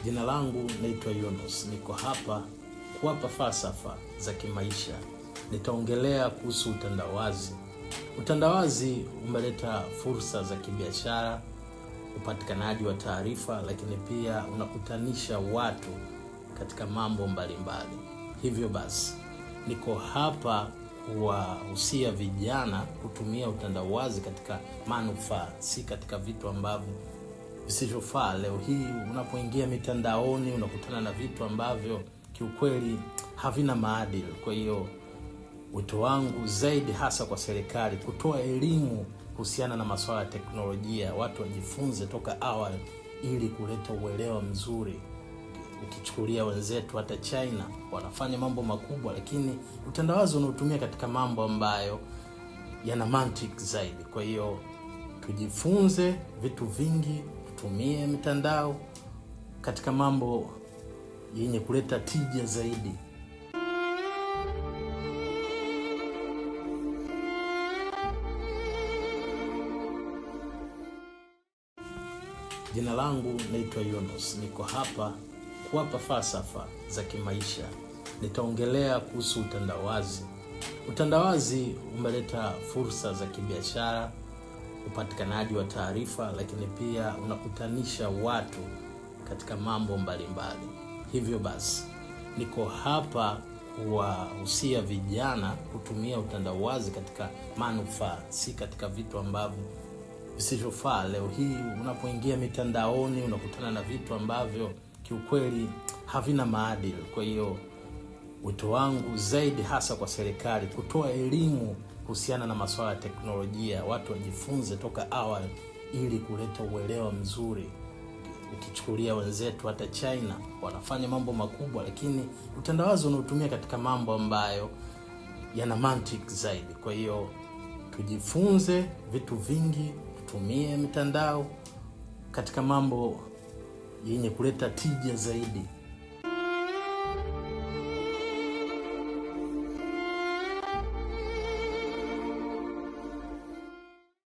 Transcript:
Jina langu naitwa Yunus, niko hapa kuwapa falsafa za kimaisha. Nitaongelea kuhusu utandawazi. Utandawazi umeleta fursa za kibiashara, upatikanaji wa taarifa, lakini pia unakutanisha watu katika mambo mbalimbali. Hivyo basi, niko hapa kuwahusia vijana kutumia utandawazi katika manufaa, si katika vitu ambavyo visivyofaa. Leo hii unapoingia mitandaoni unakutana na vitu ambavyo kiukweli havina maadili. Kwa hiyo wito wangu zaidi hasa kwa serikali kutoa elimu kuhusiana na masuala ya teknolojia, watu wajifunze toka awali ili kuleta uelewa mzuri. Ukichukulia wenzetu hata China wanafanya mambo makubwa, lakini utandawazi unaotumia katika mambo ambayo yana mantiki zaidi. Kwa hiyo tujifunze vitu vingi, tutumie mitandao katika mambo yenye kuleta tija zaidi. Jina langu naitwa Yunus, niko hapa kuwapa falsafa za kimaisha. Nitaongelea kuhusu utandawazi. Utandawazi umeleta fursa za kibiashara, upatikanaji wa taarifa, lakini pia unakutanisha watu katika mambo mbalimbali. Hivyo basi, niko hapa kuwahusia vijana kutumia utandawazi katika manufaa, si katika vitu ambavyo visivyofaa. Leo hii unapoingia mitandaoni unakutana na vitu ambavyo kiukweli havina maadili. Kwa hiyo wito wangu zaidi hasa kwa serikali kutoa elimu kuhusiana na masuala ya teknolojia, watu wajifunze toka awali ili kuleta uelewa mzuri. Ukichukulia wenzetu hata China wanafanya mambo makubwa, lakini utandawazi unaotumia katika mambo ambayo yana mantiki zaidi. Kwa hiyo tujifunze vitu vingi, tutumie mitandao katika mambo yenye kuleta tija zaidi.